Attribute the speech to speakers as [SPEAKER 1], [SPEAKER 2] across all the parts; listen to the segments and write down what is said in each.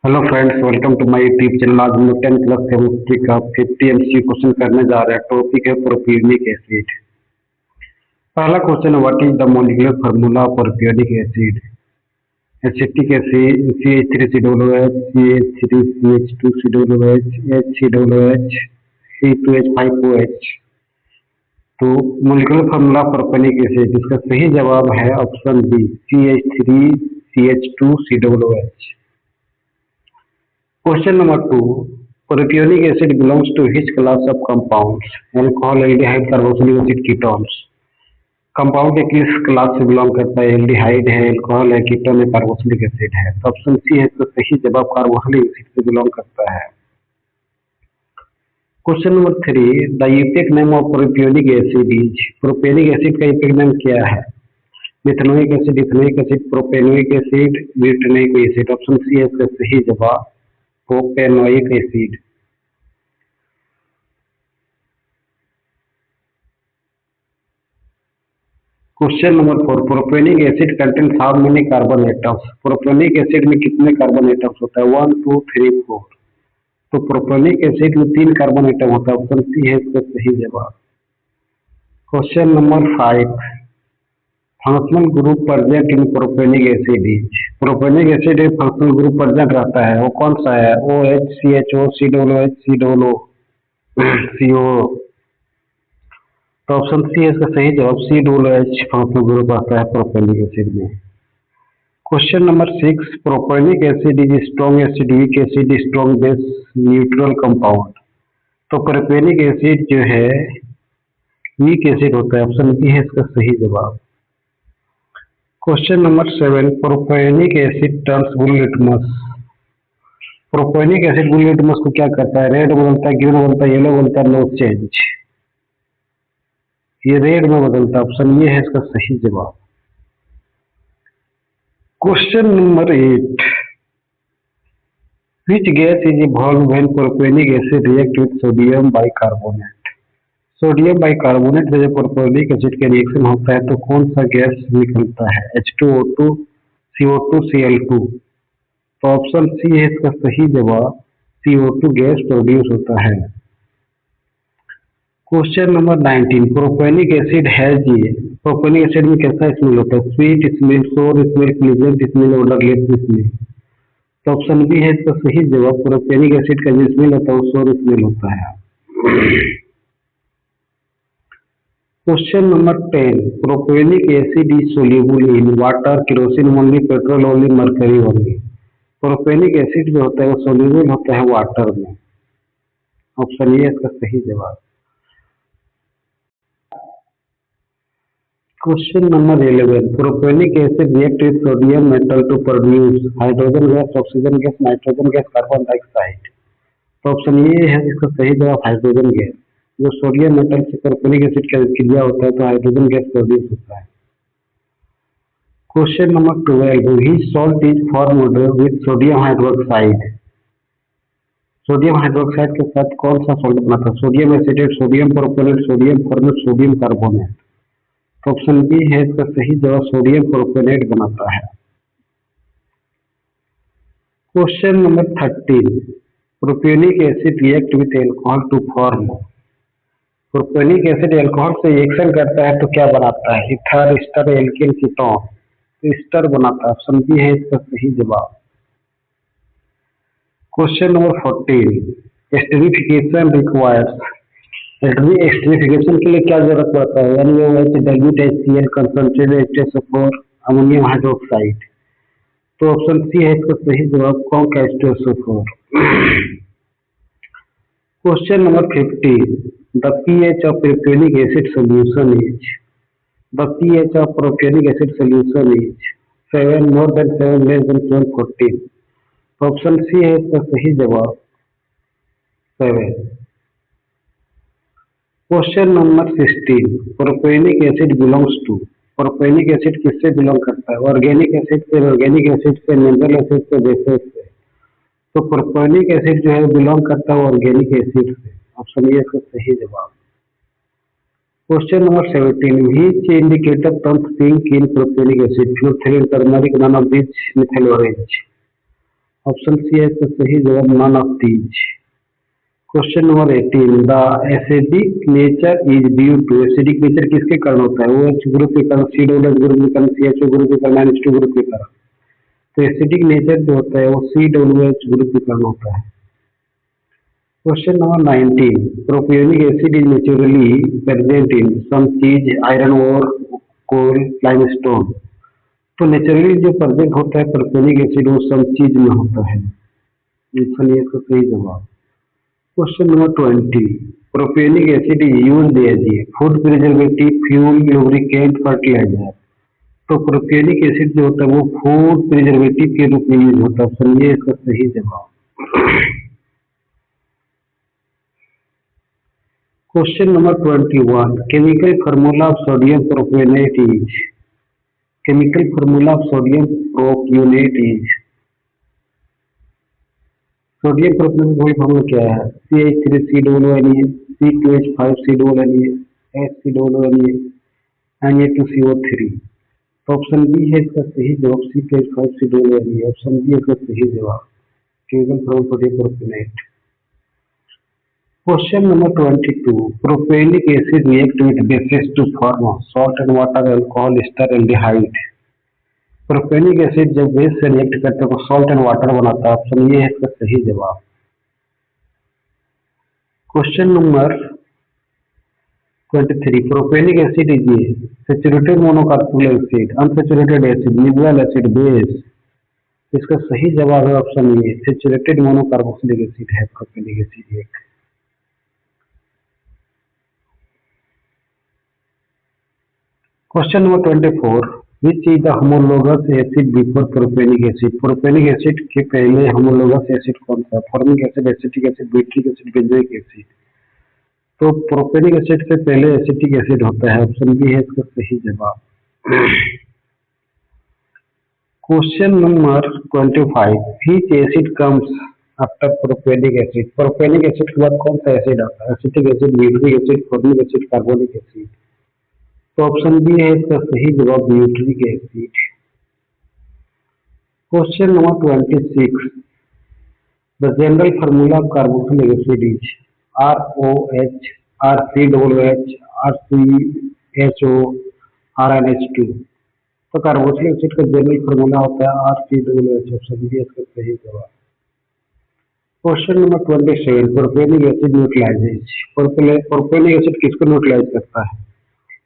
[SPEAKER 1] Hello friends, welcome to my YouTube channel. आज हम लोग 10 प्लस केमिस्ट्री का 50 एमसीक्यू क्वेश्चन करने जा रहे हैं। टॉपिक है प्रोपियोनिक एसिड। पहला क्वेश्चन है, what is the molecular formula of propionic acid? Acetic acid CH3COOH, CH3CH2COOH, HCOOH, C2H5OH। तो मॉलिक्यूलर फार्मूला प्रोपियोनिक एसिड, इसका सही जवाब है option B, CH3CH2COOH। Question number 2. Propionic acid belongs to which class of compounds? Alcohol, aldehyde, carboxylic acid, ketones. Compound के किस class से belong करता है? एल्डिहाइड है, अल्कोहल है, कीटोन है, कार्बोक्सिलिक एसिड है। तो ऑप्शन सी है इसका सही जवाब, कार्बोक्सिलिक एसिड से बिलोंग करता है। Question number 3. The effect name of propionic acid is? Propionic acid का इफेक्ट नेम क्या है? Methanoic acid, ethanoic acid, propanoic acid, butanoic acid. Option C है इसका सही जवाब, propanoic acid. Question number 4. Propanoic acid contains how many carbon atoms? Propanoic acid में कितने carbon atoms होता है? 1, 2, 3, 4। तो प्रोपेनिक एसिड में 3 कार्बन एटम होता है। ऑप्शन सी है इसका सही जवाब। Question number 5. Functional group present in propanoic acid is? Propanoic acid में फंक्शनल ग्रुप प्रेजेंट रहता है, वो कौन सा है? OH, CHO, COOH, CO। तो ऑप्शन सी है इसका सही जवाब, COOH फंक्शनल ग्रुप आता है प्रोपेनिक एसिड में। Question number 6. Propanoic acid is strong acid, weak acid, strong base, neutral compound. तो प्रोपेनिक एसिड जो है वीक एसिड होता है। ऑप्शन बी है इसका सही जवाब। Question number 7. Propanoic acid turns blue litmus. Propanoic acid blue litmus को क्या करता है? रेड बदलता है, ग्रीन बदलता है, येलो बदलता है, नो चेंज। ये रेड में बदलता है। ऑप्शन ये है इसका सही जवाब। Question number 8. Which gas is evolve when propanoic acid react with sodium bicarbonate? Sodium bicarbonate से जब प्रोपेनिक एसिड का रिएक्शन होता है तो कौन सा गैस निकलता है? H2O2, CO2, Cl2। तो ऑप्शन सी है इसका सही जवाब, CO2 गैस प्रोड्यूस होता है। Question number 19. प्रोपेनिक एसिड हैज ये, प्रोपेनिक एसिड में कैसा स्मेल होता है? स्वीट स्मेल, सोर smell, pleasant smell, odourless smell. तो ऑप्शन बी है इसका सही जवाब, प्रोपेनिक एसिड का जो स्मेल होता है वो सोर स्मेल होता है। Question number 10. Propanoic acid is soluble in water, kerosene only, petrol only, mercury only. Propanoic acid जो होता है वो सोल्यूबल होता है वाटर में। ऑप्शन ए इसका सही जवाब। Question number 11. Propanoic acid react with sodium metal to produce hydrogen gas, oxygen gas, nitrogen gas, carbon dioxide. तो ऑप्शन ये है इसका सही जवाब, हाइड्रोजन गैस। जो सोडियम मेटल से प्रोपेनिक एसिड का क्रिया होता है तो हाइड्रोजन गैस प्रोड्यूस होता है। Question number 12. Which salt is formed with sodium hydroxide? Sodium hydroxide के साथ कौन सा सॉल्ट बना था? Sodium acetate, sodium propanoate, sodium formate, sodium carbonate. Option B है इसका सही जवाब, सोडियम प्रोपेनेट बनाता है। Question number 13. Propionic acid react with alcohol to form. Propionic acid alcohol से रिएक्शन करता है तो क्या बनाता है? Ether, ester, alkane, ketone. Ester बनाता है। ऑप्शन बी है इसका सही जवाब। Question number 14. Esterification requires. Esterification के लिए क्या जरूरत पड़ता है? NaOH, dilute HCl, concentrated H2SO4, ammonium hydroxide. तो ऑप्शन सी है इसका सही जवाब, conc H2SO4। Question number 15. The pH of propionic acid solution is? The pH of propionic acid solution is 7, more than 7, less than 7, 14। Option C है इसका सही जवाब, 7। Question number 16. Propanoic acid belongs to. Propanoic acid किससे belong करता है? Organic acid से, organic acid से, mineral acid से, बेसिस से। तो प्रोपेनिक एसिड जो है बिलोंग करता है ऑर्गेनिक एसिड से। ऑप्शन ए इसका सही जवाब। Question number 17. Which indicator turns pink in propanoic acid? Fluorine, turmeric, none of this, methyl orange. Option C है इसका सही जवाब, none of these. Question number 18, the acidic nature is due to, acidic nature किसके कारण होता है? OH group के कारण, C डबल ग्रुप के कारण, CHO ग्रुप के कारण, H2 ग्रुप के कारण। तो एसिडिक नेचर जो होता है वो COOH ग्रुप के कारण होता है। Question number 19, propionic acid is naturally present in some cheese, iron or coal, limestone. तो नेचुरली जो प्रेजेंट होता है प्रोपियोनिक एसिड वो सम चीज में होता है। इसलिए इसका सही जवाब। Question number 20, propionic acid is used as a food preservative, fuel, lubricant, fertiliser. तो प्रोपियोनिक एसिड जो होता है वो फूड प्रिजर्वेटिव के रूप में यूज होता है। समझिए इसका सही जवाब। Question number 21, chemical formula of sodium propionate is, chemical formula of sodium propionate is, sodium propionate का फार्मूला क्या है? CH3COONA, C2H5COONA, HCOONA, Na2CO3। तो ऑप्शन बी है इसका सही जवाब, C2H5COONA। ऑप्शन बी इसका सही जवाब, chemical formula sodium propionate. Question number 22, propionic acid react with bases to form salt and water, alcohol, ester, aldehyde। Propionic acid जब बेस से रिएक्ट करते हैं तो सॉल्ट एंड वाटर बनाता है। ऑप्शन ये है इसका सही जवाब। Question number 23, propionic acid is a saturated monocarbonyl acid, unsaturated acid, neutral acid, base. इसका सही जवाब है option A, saturated monocarbonyl acid है प्रोपियोनिक एसिड एक। Question number 24, which is the homologous acid before propionic acid. Propionic acid के पहले homologous acid कौन सा? Formic acid, acetic acid, butyric acid, benzoic acid. तो प्रोपियोनिक एसिड से पहले acetic acid होता है। ऑप्शन बी है इसका सही जवाब। क्वेश्चन नंबर 25, विच acid comes after propionic acid. Propionic acid के बाद कौन सा एसिड आता है? Acetic acid, butyric acid, formic acid, carbonic acid. तो ऑप्शन बी है इसका सही जवाब, butyric acid. Question number 26, the general formula of carboxylic acid is ROH, RCOOH, RCHO, RNH2। तो कार्बोक्सिलिक एसिड का जनरल फार्मूला होता है RCOOH। ऑप्शन बी इसका सही जवाब। Question number 27, propionic acid न्यूट्रलाइजेज। Propionic acid किसको न्यूट्रलाइज करता है?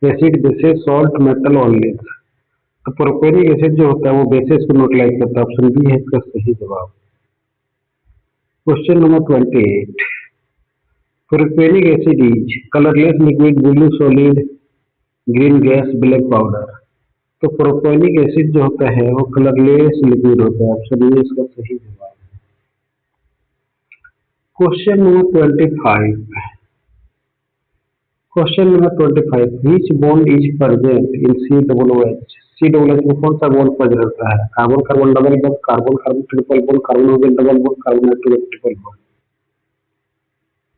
[SPEAKER 1] Acid, basis, salt, metal, oils. तो प्रोपियोनिक एसिड जो होता है वो बेसिस को न्यूट्रलाइज करता है। ऑप्शन बी है इसका सही जवाब। Question number 28, propionic acid is colourless liquid, blue solid, green gas, black powder. तो प्रोपियोनिक एसिड जो होता है वो कलरलेस लिक्विड होता है। ऑप्शन बी इसका सही जवाब। Question number 25, question number 25, which bond is present in COOH। COOH में कौन सा बॉन्ड प्रेजेंट रहता है? Carbon carbon double bond, carbon carbon triple bond, carbon oxygen double bond, carbon nitrogen triple bond.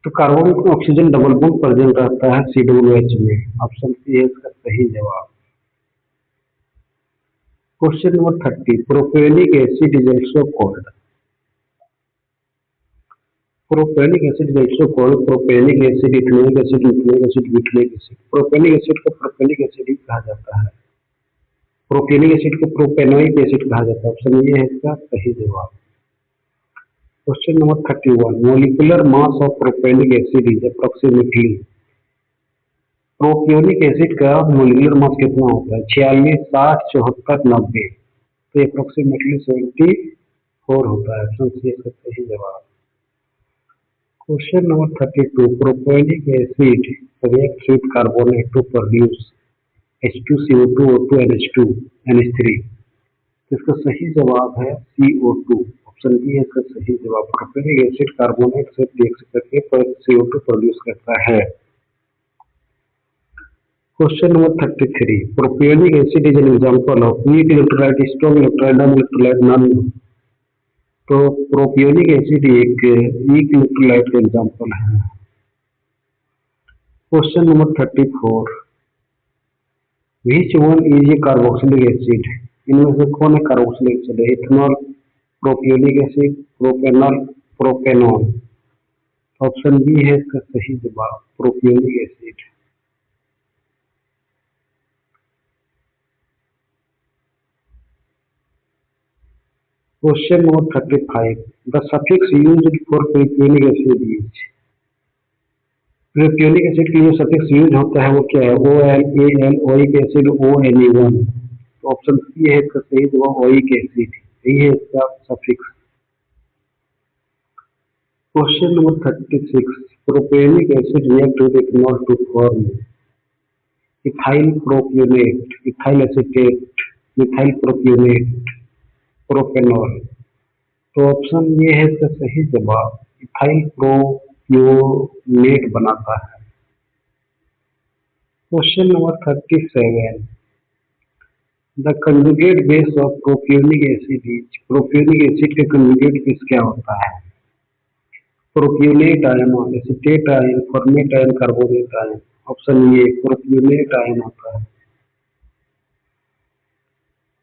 [SPEAKER 1] तो carbon oxygen double bond present रहता है COOH में। Option C है इसका सही जवाब। Question number 30, propionic acid is also called, propionic acid is also called propionic acid, ethanoic acid, nucleic acid, butylic acid. Propionic acid को propionic acid ही कहा जाता है। प्रोपियोनिक एसिड को प्रोपेनोइक एसिड कहा जाता है। ऑप्शन ये है इसका सही जवाब। Question number 31, molecular mass of propionic acid is approximately. Propionic acid का मोलिकुलर मास कितना होता है? 46, 60, 74, 90। तो अप्रोक्सीमेटली 74 होता है। ऑप्शन सी इसका सही जवाब। Question number 32, propionic acid reacts with carbonate to produce H2CO2, O2, NH2, NH3। इसका सही जवाब है CO2। ऑप्शन बी है इसका सही जवाब। प्रोपियोनिक एसिड कार्बोनेट से रिएक्शन करके CO2 प्रोड्यूस करता है। Question number 33, propionic acid is an example of weak electrolyte, strong electrolyte, non electrolyte, non. तो प्रोपियोनिक एसिड एक वीक इलेक्ट्रोलाइट का एग्जांपल है। Question number 34, which one is a carboxylic acid. इनमें से कौन है carboxylic acid? Ethanol, propionic acid, propanol, propanol. Option B है इसका सही जवाब, propionic acid. Question number 35, the suffix used for propionic acid is. Propionic acid के लिए सफिक्स यूज होता है वो क्या है? O L, A L, oic acid, O N A one. Option C है इसका सही जवाब, ओइक एसिड, यही है इसका suffix. Question number 36, propionic acid react with ethanol to form ethyl propionate, ethyl acetate, methyl propionate, propanol. तो option ये है इसका सही जवाब, इथाइल प्रोपियोनेट बनाता है। Question number 37, the conjugate base of propionic acid is. Propionic acid का conjugate base क्या होता है? Propionate ion, acetate ion, format ion, carbonate ion. Option A propionate ion होता है।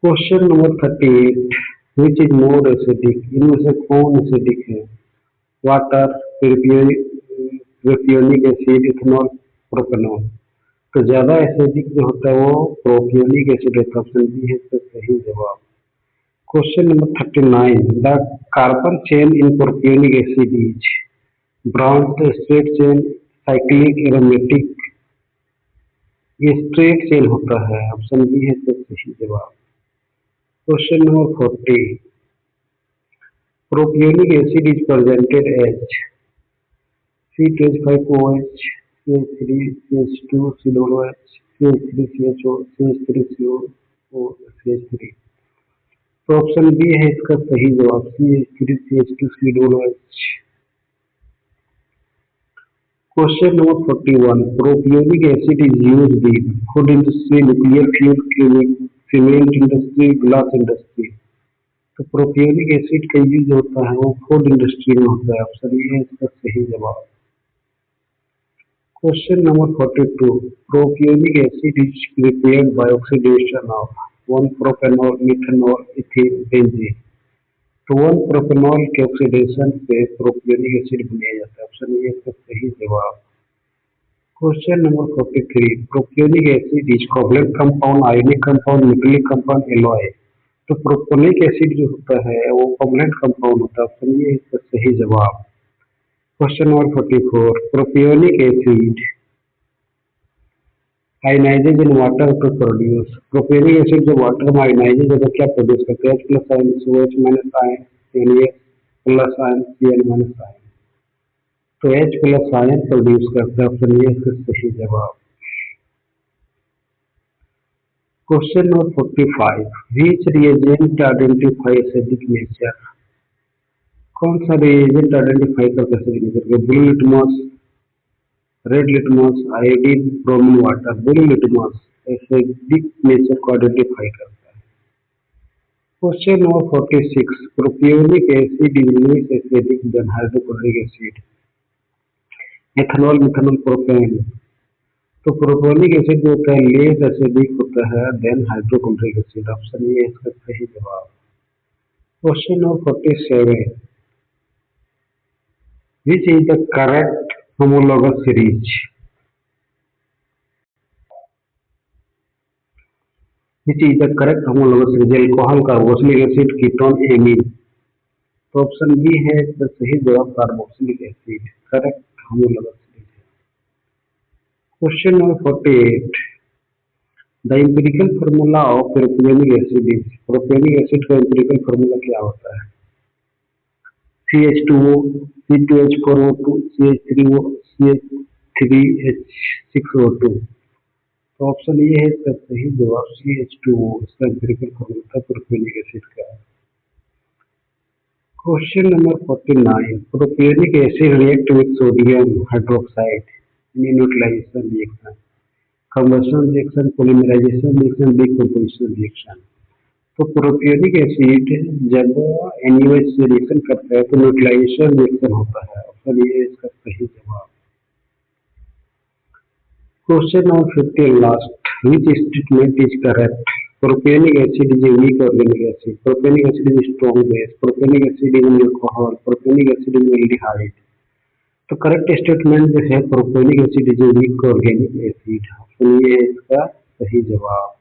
[SPEAKER 1] Question number 38, which is more acidic. इनमें से कौन acidic है? Water, propionic acid, ethanol, propanol. तो ज्यादा एसिडिक जो होता है वो प्रोपियोनिक एसिड होता है। ऑप्शन बी है इसका सही जवाब। Question number 39, the carbon chain in propionic acid is branched, straight chain, cyclic, aromatic. ये स्ट्रेट चेन होता है। ऑप्शन बी है इसका सही जवाब। Question number 40, propionic acid is presented as C2H5OH, CH3, CH2, COOH, CH3CHO, CH3CO, CH3। तो option B है इसका सही जवाब, CH3CH2, COOH। Question number 41, propionic acid is used in food industry, nuclear fuel, cement industry, glass industry. तो propionic acid का use होता है वो फूड इंडस्ट्री में होता है। ऑप्शन ए है इसका सही जवाब। Question number 42, propionic acid is prepared by oxidation of one propanol, methanol, ethane, benzene. तो 1-प्रोपेनॉल के ऑक्सीडेशन से प्रोपियोनिक एसिड बनाया जाता है। ऑप्शन ए इसका सही जवाब। Question number 43, propionic acid is covalent compound, ionic compound, nucleic compound, alloy. तो प्रोपियोनिक एसिड जो होता है वो कोवलेंट कंपाउंड होता है। ऑप्शन ए इसका सही जवाब। Question number 44, propionic acid ionizes in water to produce. Propionic acid जो वाटर में आयनाइजेज होता है क्या प्रोड्यूस करते हैं? H+ ion, OH- ion, NaS+ ion, Cl- ion. तो H+ आयन प्रोड्यूस करता है। ऑप्शन ए इसका सही जवाब। Question number 45, which reagent identify acidic nature. कौन सा रिएजेंट आइडेंटिफाई करता है एसिडिक नेचर को? Blue litmus, red litmus, iodine, bromine water. Blue litmus acidic nature को आइडेंटिफाई करता है। Question number 46, propionic acid is less acidic than hydrochloric acid. Ethanol, methanol, propane. तो propionic acid जो होता है लेस एसिडिक होता है than hydrochloric acid. Option A इसका सही जवाब। Question number 47, which is the correct homologous series? Which is the correct homologous series? Alcohol, carboxylic acid, ketone, amine. तो ऑप्शन बी है इसका सही जवाब, carboxylic acid correct homologous series है। Question number 48, the empirical formula of propionic acid is. Propionic acid का empirical formula क्या होता है? CH2O, C2H4O2, CH3O, CH3H6O2। तो ऑप्शन ये है इसका सही जवाब, CH2O इसका एम्पिरिकल फार्मूला था प्रोपियोनिक एसिड का। Question number 49, propionic acid react with sodium hydroxide in neutralisation reaction, combustion reaction, polymerisation reaction, decomposition reaction. तो प्रोपियोनिक एसिड जब NaOH से रिएक्शन करता है तो न्यूट्रलाइजेशन रिएक्शन होता है। ऑप्शन ये इसका सही जवाब। Question number 50 last, which statement is correct? Propanoic acid is a weak organic acid, propanoic acid is strong base, propanoic acid is alcohol, propanoic acid is aldehyde. तो करेक्ट स्टेटमेंट जो है propanoic acid is a weak organic acid, option A है इसका सही जवाब।